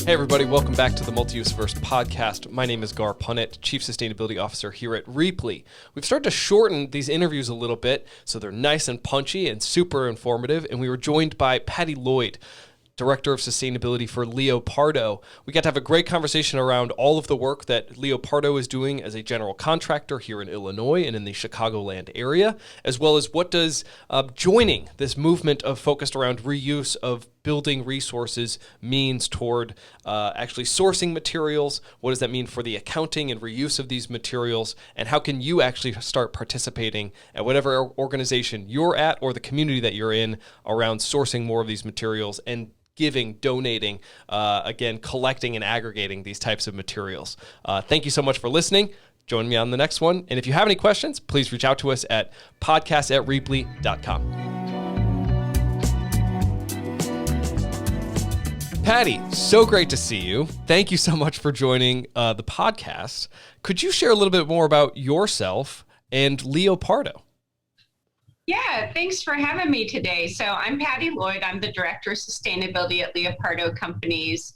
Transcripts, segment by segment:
Hey everybody, welcome back to the Multi-usiverse podcast. My name is Garr Punnett, Chief Sustainability Officer here at Rheaply. We've started to shorten these interviews a little bit, so they're nice and punchy and super informative, and we were joined by Patty Lloyd, Director of Sustainability for Leopardo. We got to have a great conversation around all of the work that Leopardo is doing as a general contractor here in Illinois and in the Chicagoland area, as well as what does joining this movement of focused around reuse of building resources means toward actually sourcing materials. What does that mean for the accounting and reuse of these materials? And how can you actually start participating at whatever organization you're at or the community that you're in around sourcing more of these materials and giving, donating, again, collecting and aggregating these types of materials. Thank you so much for listening. Join me on the next one. And if you have any questions, please reach out to us at podcast@rheaply.com. Patty, so great to see you. Thank you so much for joining the podcast. Could you share a little bit more about yourself and Leopardo? Yeah, thanks for having me today. So I'm Patty Lloyd. I'm the Director of Sustainability at Leopardo Companies.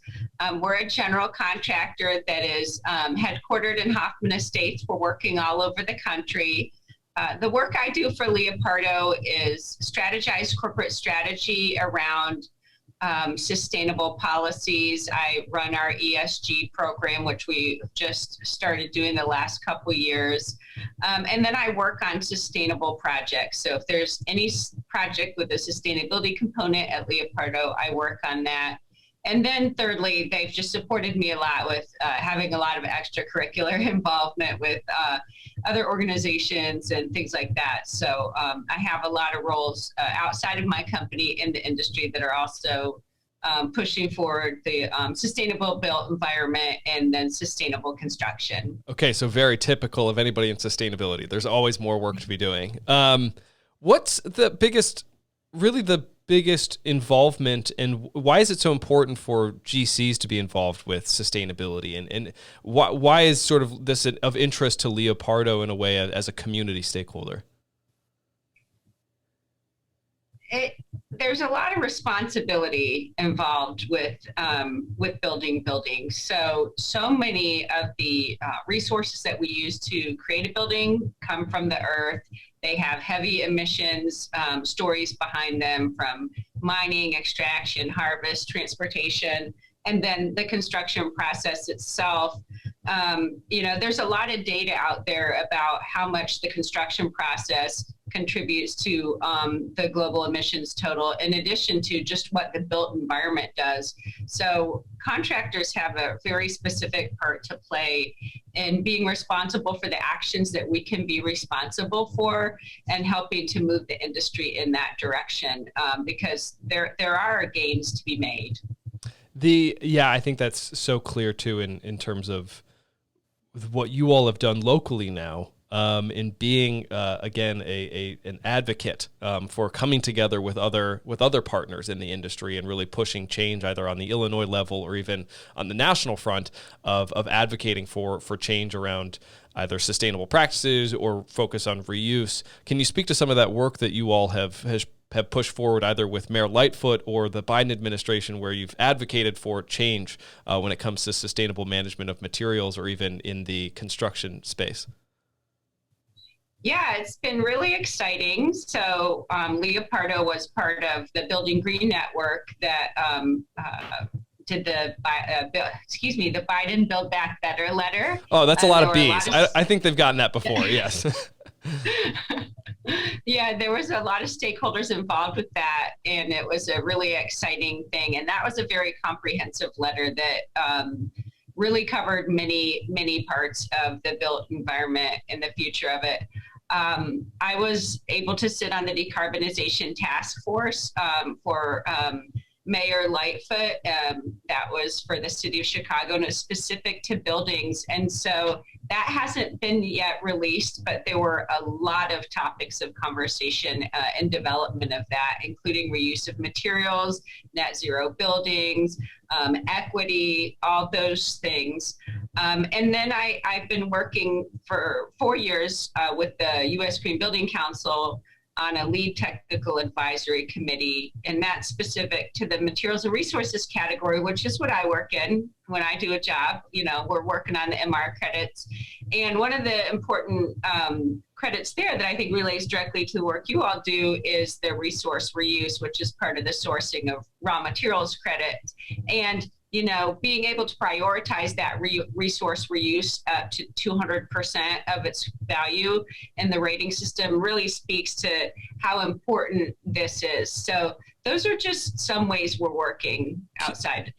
We're a general contractor that is headquartered in Hoffman Estates. We're working all over the country. The work I do for Leopardo is strategize corporate strategy around sustainable policies. I run our ESG program, which we just started doing the last couple years. And then I work on sustainable projects. So if there's any project with a sustainability component at Leopardo, I work on that. And then thirdly, they've just supported me a lot with having a lot of extracurricular involvement with other organizations and things like that. So I have a lot of roles outside of my company in the industry that are also pushing forward the sustainable built environment and then sustainable construction. Okay, so very typical of anybody in sustainability. There's always more work to be doing. What's the biggest involvement, and why is it so important for GCs to be involved with sustainability? And why is sort of this of interest to Leopardo in a way as a community stakeholder? There's a lot of responsibility involved with building buildings. So many of the resources that we use to create a building come from the earth. They have heavy emissions, stories behind them from mining, extraction, harvest, transportation, and then the construction process itself. There's a lot of data out there about how much the construction process contributes to the global emissions total, in addition to just what the built environment does. So contractors have a very specific part to play in being responsible for the actions that we can be responsible for and helping to move the industry in that direction, because there are gains to be made. I think that's so clear too in terms of what you all have done locally now. In being again an advocate for coming together with other partners in the industry and really pushing change either on the Illinois level or even on the national front of advocating for change around either sustainable practices or focus on reuse. Can you speak to some of that work that you all have pushed forward either with Mayor Lightfoot or the Biden administration, where you've advocated for change when it comes to sustainable management of materials or even in the construction space? Yeah, it's been really exciting. So Leopardo was part of the Building Green Network that did the Biden Build Back Better letter. Oh, that's a lot of B's. I think they've gotten that before, yes. Yeah, there was a lot of stakeholders involved with that, and it was a really exciting thing. And that was a very comprehensive letter that really covered many parts of the built environment and the future of it. I was able to sit on the decarbonization task force for Mayor Lightfoot. That was for the city of Chicago, and it's specific to buildings. And so that hasn't been yet released, but there were a lot of topics of conversation and development of that, including reuse of materials, net zero buildings, equity, all those things. And then I've been working for 4 years with the U.S. Green Building Council on a lead technical advisory committee, and that's specific to the materials and resources category, which is what I work in when I do a job. We're working on the MR credits. And one of the important credits there that I think relates directly to the work you all do is the resource reuse, which is part of the sourcing of raw materials credits. And being able to prioritize that resource reuse up to 200% of its value in the rating system really speaks to how important this is. So those are just some ways we're working outside,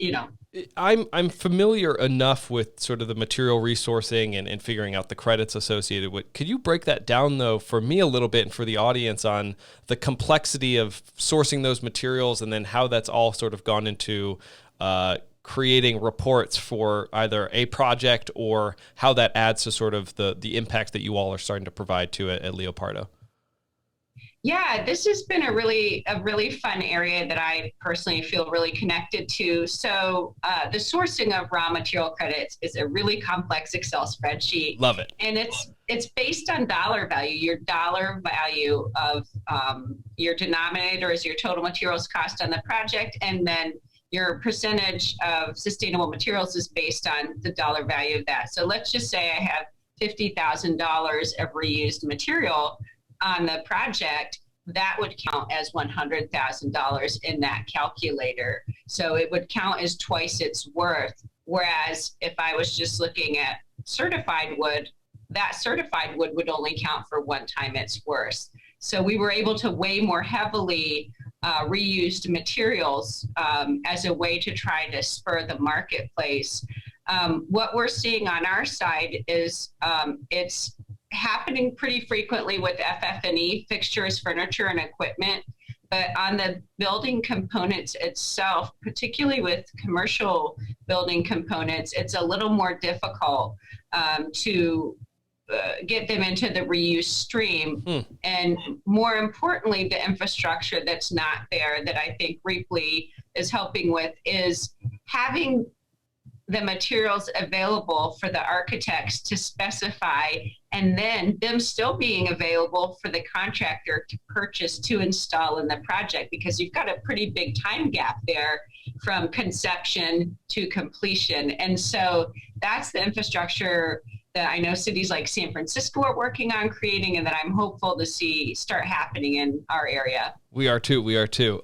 I'm familiar enough with sort of the material resourcing and figuring out the credits associated with. Could you break that down, though, for me a little bit and for the audience on the complexity of sourcing those materials and then how that's all sort of gone into creating reports for either a project or how that adds to sort of the impact that you all are starting to provide to it at Leopardo? Yeah, this has been a really fun area that I personally feel really connected to. So the sourcing of raw material credits is a really complex Excel spreadsheet. Love it. And it's based on dollar value. Your dollar value of your denominator is your total materials cost on the project, and then your percentage of sustainable materials is based on the dollar value of that. So let's just say I have $50,000 of reused material on the project. That would count as $100,000 in that calculator. So it would count as twice its worth. Whereas if I was just looking at certified wood, that certified wood would only count for one time its worth. So we were able to weigh more heavily reused materials as a way to try to spur the marketplace. What we're seeing on our side is it's happening pretty frequently with FF&E, fixtures, furniture, and equipment. But on the building components itself, particularly with commercial building components, it's a little more difficult to get them into the reuse stream. And more importantly, the infrastructure that's not there that I think Rheaply is helping with is having the materials available for the architects to specify, and then them still being available for the contractor to purchase to install in the project, because you've got a pretty big time gap there from conception to completion. And so that's the infrastructure that I know cities like San Francisco are working on creating, and that I'm hopeful to see start happening in our area. We are too.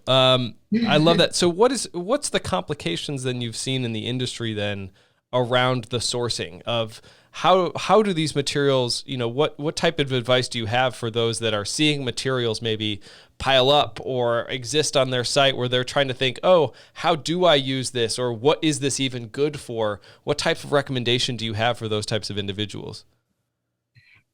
I love that. So what's the complications then you've seen in the industry then around the sourcing of how do these materials, what type of advice do you have for those that are seeing materials maybe pile up or exist on their site where they're trying to think, oh, how do I use this? Or what is this even good for? What type of recommendation do you have for those types of individuals?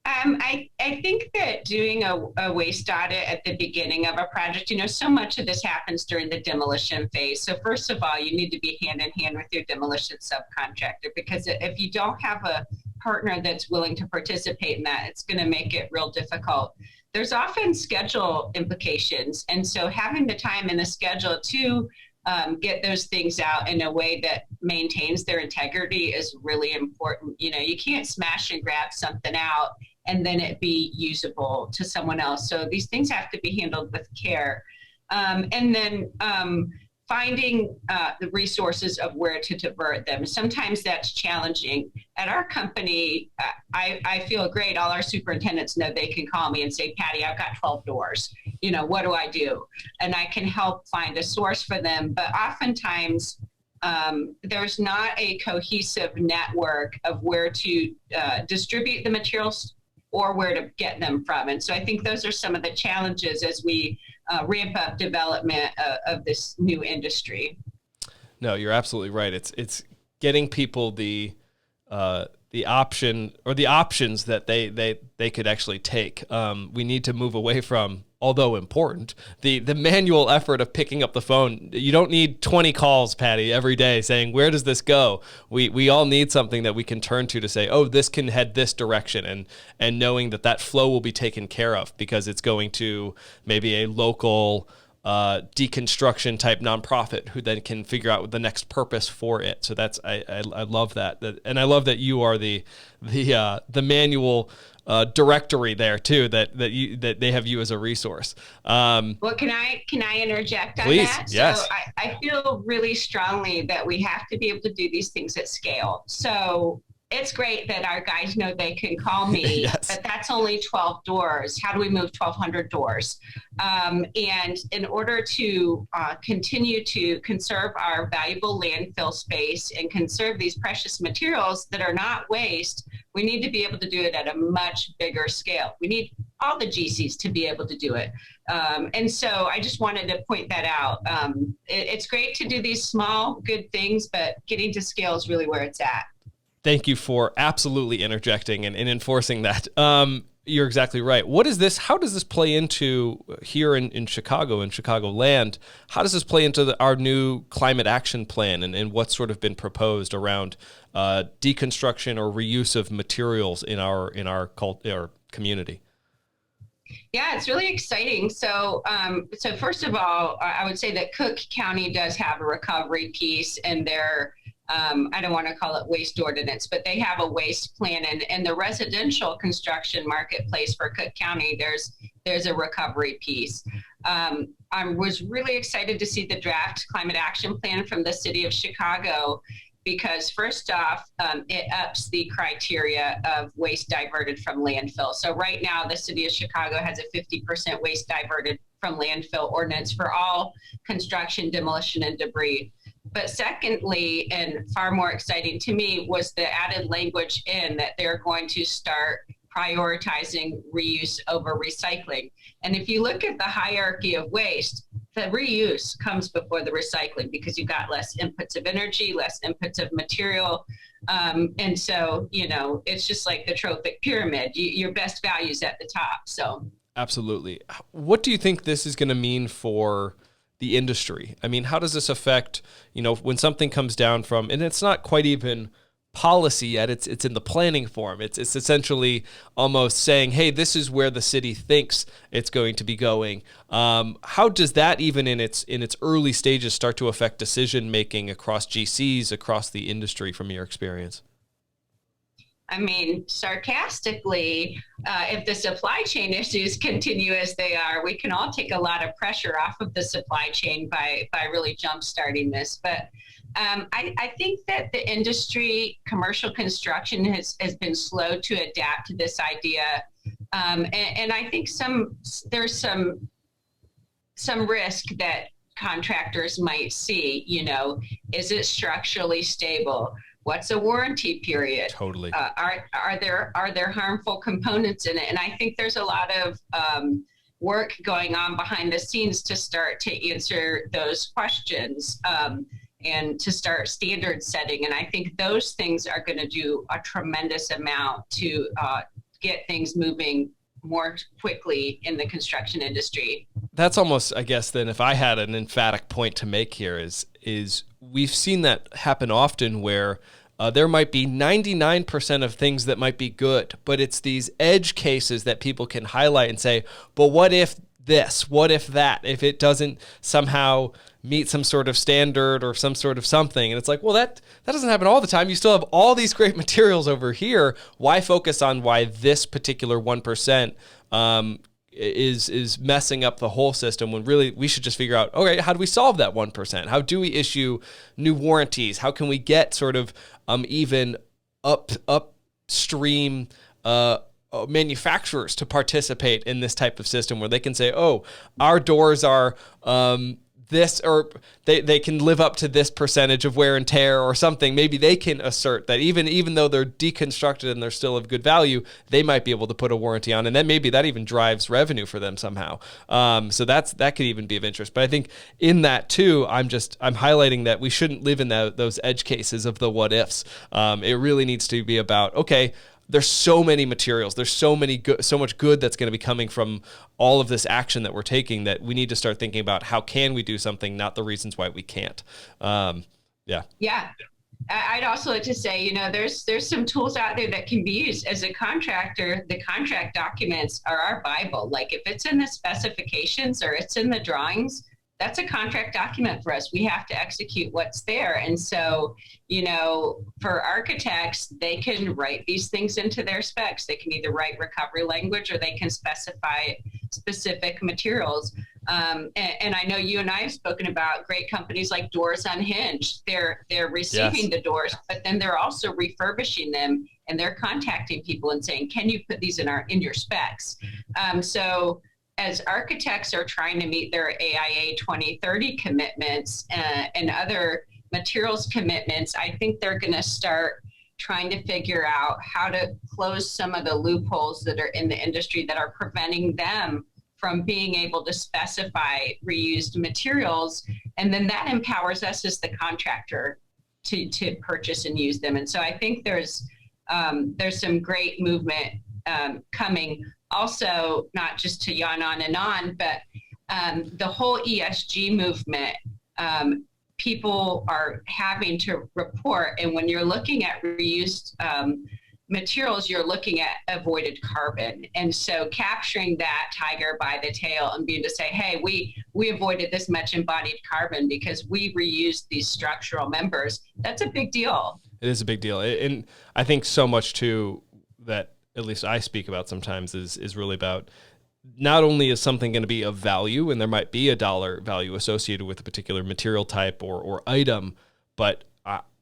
I think that doing a waste audit at the beginning of a project, so much of this happens during the demolition phase. So first of all, you need to be hand in hand with your demolition subcontractor, because if you don't have a partner that's willing to participate in that, it's going to make it real difficult. There's often schedule implications. And so having the time in the schedule to get those things out in a way that maintains their integrity is really important. You can't smash and grab something out and then it be usable to someone else. So these things have to be handled with care. And then finding the resources of where to divert them. Sometimes that's challenging. At our company, I feel great. All our superintendents know they can call me and say, Patty, I've got 12 doors. What do I do? And I can help find a source for them. But oftentimes, there's not a cohesive network of where to distribute the materials or where to get them from. And so I think those are some of the challenges as we ramp up development of this new industry. No, you're absolutely right. It's getting people the option or the options that they could actually take. We need to move away from, although important, the manual effort of picking up the phone. You don't need 20 calls, Patty, every day saying, where does this go? We all need something that we can turn to say, oh, this can head this direction, and knowing that flow will be taken care of because it's going to maybe a local deconstruction type nonprofit who then can figure out the next purpose for it. So that's I love that, and I love that you are the manual directory there too, that they have you as a resource. Well, can I interject on please, that? Yes. So I feel really strongly that we have to be able to do these things at scale. So it's great that our guys know they can call me, yes. but that's only 12 doors. How do we move 1,200 doors? And in order to continue to conserve our valuable landfill space and conserve these precious materials that are not waste, we need to be able to do it at a much bigger scale. We need all the GCs to be able to do it. And so I just wanted to point that out. It's great to do these small, good things, but getting to scale is really where it's at. Thank you for absolutely interjecting and enforcing that. You're exactly right. What is this? How does this play into here in Chicago, in Chicagoland? How does this play into our new climate action plan and what's sort of been proposed around deconstruction or reuse of materials in our community? Yeah, it's really exciting. So first of all, I would say that Cook County does have a recovery piece in their I don't want to call it waste ordinance, but they have a waste plan, and in the residential construction marketplace for Cook County, there's a recovery piece. I was really excited to see the draft climate action plan from the city of Chicago, because first off, it ups the criteria of waste diverted from landfill. So right now, the city of Chicago has a 50% waste diverted from landfill ordinance for all construction, demolition, and debris. But secondly, and far more exciting to me, was the added language in that they're going to start prioritizing reuse over recycling. And if you look at the hierarchy of waste, the reuse comes before the recycling, because you've got less inputs of energy, less inputs of material. And so, it's just like the trophic pyramid. Your best value is at the top. So absolutely. What do you think this is going to mean for the industry? I mean, how does this affect, when something comes down from, and it's not quite even policy yet, it's in the planning form. It's essentially almost saying, hey, this is where the city thinks it's going to be going. How does that, even in its early stages, start to affect decision making across GCs, across the industry, from your experience? I mean, sarcastically, if the supply chain issues continue as they are, we can all take a lot of pressure off of the supply chain by really jumpstarting this. But I think that the industry, commercial construction, has been slow to adapt to this idea. And I think there's some risk that contractors might see. Is it structurally stable? What's a warranty period? Totally. Are there harmful components in it? And I think there's a lot of work going on behind the scenes to start to answer those questions and to start standard setting. And I think those things are going to do a tremendous amount to get things moving more quickly in the construction industry. That's almost, I guess, then if I had an emphatic point to make here is we've seen that happen often where there might be 99% of things that might be good, but it's these edge cases that people can highlight and say, but what if this? What if that? If it doesn't somehow meet some sort of standard or some sort of something. And it's like, well, that doesn't happen all the time. You still have all these great materials over here. Why focus on why this particular 1% is messing up the whole system, when really we should just figure out, okay, how do we solve that 1%? How do we issue new warranties? How can we get sort of even upstream manufacturers to participate in this type of system where they can say, oh, our doors are this, or they can live up to this percentage of wear and tear or something. Maybe they can assert that even though they're deconstructed and they're still of good value, they might be able to put a warranty on, and then maybe that even drives revenue for them somehow. So that could even be of interest. But I think in that too, I'm highlighting that we shouldn't live in those edge cases of the what ifs. It really needs to be about, okay, there's so many materials. There's so much good that's going to be coming from all of this action that we're taking, that we need to start thinking about how can we do something, not the reasons why we can't. Yeah. I'd also like to say, there's some tools out there that can be used as a contractor. The contract documents are our Bible. Like if it's in the specifications or it's in the drawings, that's a contract document for us. We have to execute what's there. And so, for architects, they can write these things into their specs. They can either write recovery language or they can specify specific materials. And I know you and I have spoken about great companies like Doors Unhinged. They're receiving the doors, but then they're also refurbishing them, and they're contacting people and saying, "Can you put these in your specs?" So as architects are trying to meet their AIA 2030 commitments and other materials commitments, I think they're going to start trying to figure out how to close some of the loopholes that are in the industry that are preventing them from being able to specify reused materials. And then that empowers us as the contractor to purchase and use them. And so I think there's some great movement coming. Also, not just to yawn on and on, but the whole ESG movement, people are having to report. And when you're looking at reused materials, you're looking at avoided carbon. And so capturing that tiger by the tail and being to say, hey, we avoided this much embodied carbon because we reused these structural members, that's a big deal. It is a big deal. And I think so much too that at least I speak about sometimes is really about not only is something going to be of value and there might be a dollar value associated with a particular material type or item, but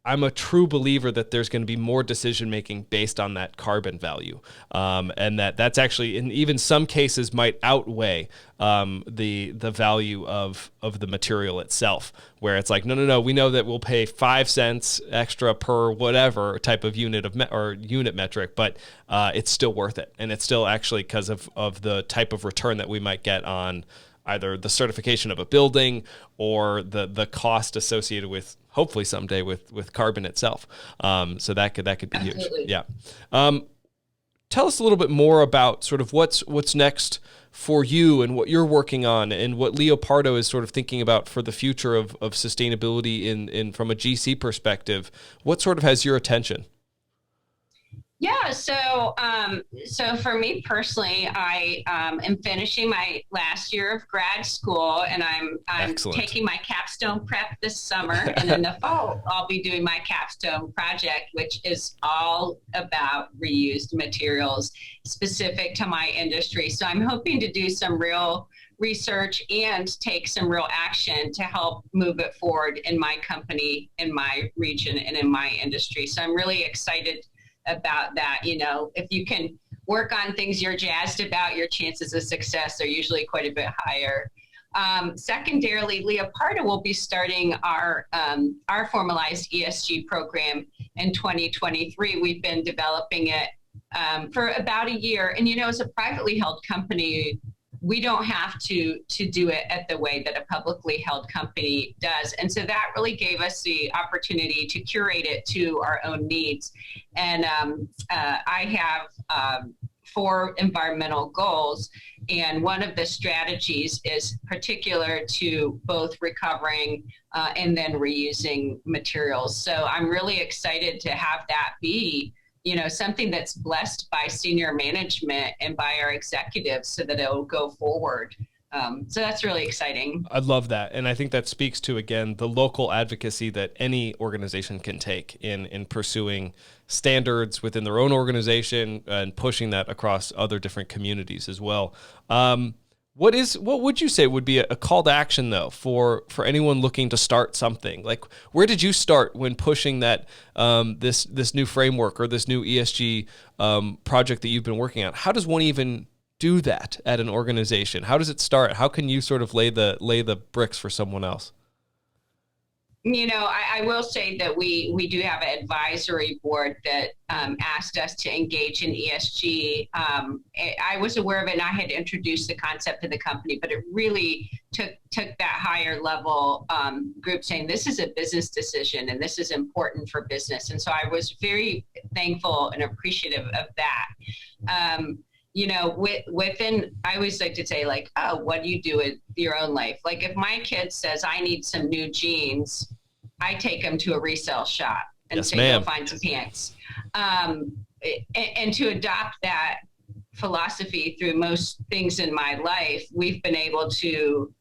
I'm a true believer that there's going to be more decision making based on that carbon value, and that's actually in even some cases might outweigh the value of the material itself. Where it's like no, we know that we'll pay 5 cents extra per whatever type of unit or unit metric, but it's still worth it, and it's still actually because of the type of return that we might get on either the certification of a building or the cost associated with hopefully someday with carbon itself. So that could be Absolutely. huge. Yeah. Tell us a little bit more about sort of what's next for you and what you're working on and what Leopardo is sort of thinking about for the future of sustainability in from a GC perspective. What sort of has your attention? Yeah, so for me personally, I am finishing my last year of grad school, and I'm Excellent. taking my capstone prep this summer, and in the fall, I'll be doing my capstone project, which is all about reused materials specific to my industry. So I'm hoping to do some real research and take some real action to help move it forward in my company, in my region, and in my industry. So I'm really excited about that. If you can work on things you're jazzed about, your chances of success are usually quite a bit higher. Secondarily, Leopardo will be starting our formalized ESG program in 2023. We've been developing it for about a year. And, as a privately held company, we don't have to do it at the way that a publicly held company does. And so that really gave us the opportunity to curate it to our own needs. And I have 4 environmental goals. And one of the strategies is particular to both recovering and then reusing materials. So I'm really excited to have that be something that's blessed by senior management and by our executives so that it'll go forward. So that's really exciting. I love that. And I think that speaks to, again, the local advocacy that any organization can take in pursuing standards within their own organization and pushing that across other different communities as well. What would you say would be a call to action, though, for anyone looking to start something? Like, where did you start when pushing that this new framework or this new ESG project that you've been working on? How does one even do that at an organization? How does it start? How can you sort of lay the bricks for someone else? I will say that we do have an advisory board that asked us to engage in ESG. I was aware of it and I had introduced the concept to the company, but it really took that higher level group saying this is a business decision and this is important for business. And so I was very thankful and appreciative of that. Within, I always like to say, like, oh, what do you do with your own life? Like, if my kid says, I need some new jeans, I take them to a resale shop and say, go find some pants. And to adopt that philosophy through most things in my life, we've been able to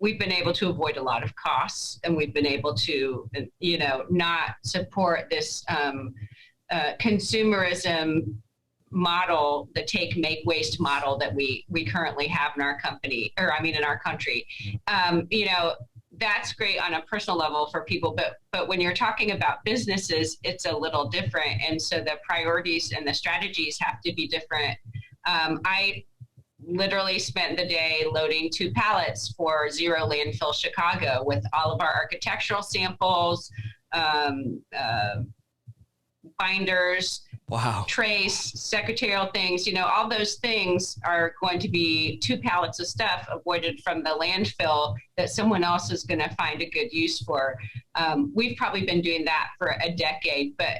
we've been able to avoid a lot of costs, and we've been able to, not support this consumerism model, the take, make, waste model that we currently have in our company, in our country. That's great on a personal level for people, but when you're talking about businesses, it's a little different. And so the priorities and the strategies have to be different. I literally spent the day loading 2 pallets for Zero Landfill Chicago with all of our architectural samples, binders, wow, trace, secretarial things, all those things are going to be 2 pallets of stuff avoided from the landfill that someone else is going to find a good use for. We've probably been doing that for a decade, but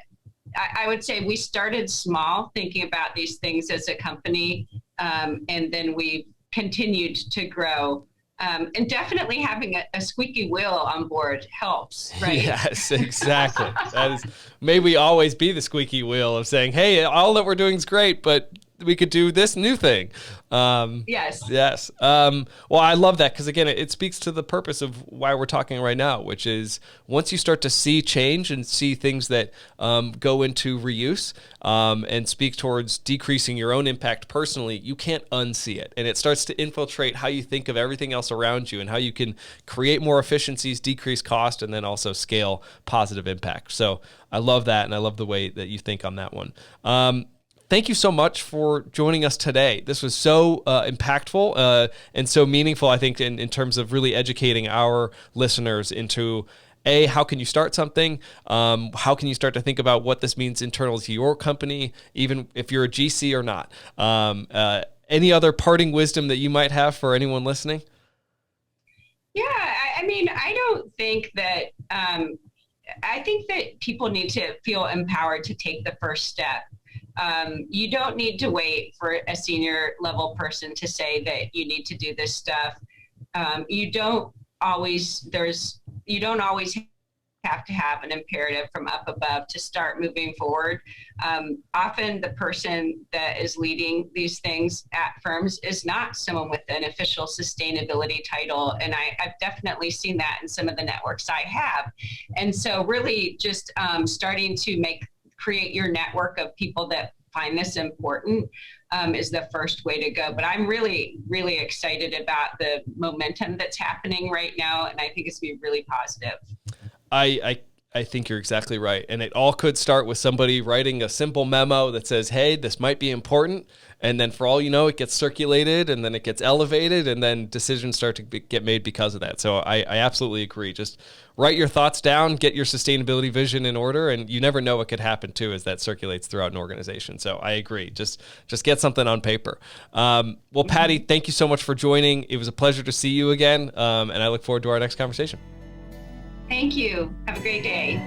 I would say we started small thinking about these things as a company, and then we continued to grow. And definitely having a squeaky wheel on board helps, right? Yes, exactly. That is, may we always be the squeaky wheel of saying, hey, all that we're doing is great, but we could do this new thing. Yes. Yes. Well, I love that because, again, it speaks to the purpose of why we're talking right now, which is once you start to see change and see things that go into reuse and speak towards decreasing your own impact personally, you can't unsee it. And it starts to infiltrate how you think of everything else around you and how you can create more efficiencies, decrease cost, and then also scale positive impact. So I love that, and I love the way that you think on that one. Thank you so much for joining us today. This was so impactful and so meaningful, I think, in terms of really educating our listeners into, A, how can you start something? How can you start to think about what this means internal to your company, even if you're a GC or not? Any other parting wisdom that you might have for anyone listening? Yeah, I don't think that, I think that people need to feel empowered to take the first step. You don't need to wait for a senior level person to say that you need to do this stuff. You don't always have to have an imperative from up above to start moving forward. Often the person that is leading these things at firms is not someone with an official sustainability title. And I've definitely seen that in some of the networks I have. And so really just starting to create your network of people that find this important is the first way to go. But I'm really, really excited about the momentum that's happening right now. And I think it's going to be really positive. I think you're exactly right. And it all could start with somebody writing a simple memo that says, hey, this might be important. And then for all you know, it gets circulated and then it gets elevated and then decisions start to get made because of that. So I absolutely agree. Just write your thoughts down, get your sustainability vision in order, and you never know what could happen too as that circulates throughout an organization. So I agree. Just get something on paper. Well, Patty, thank you so much for joining. It was a pleasure to see you again. And I look forward to our next conversation. Thank you. Have a great day.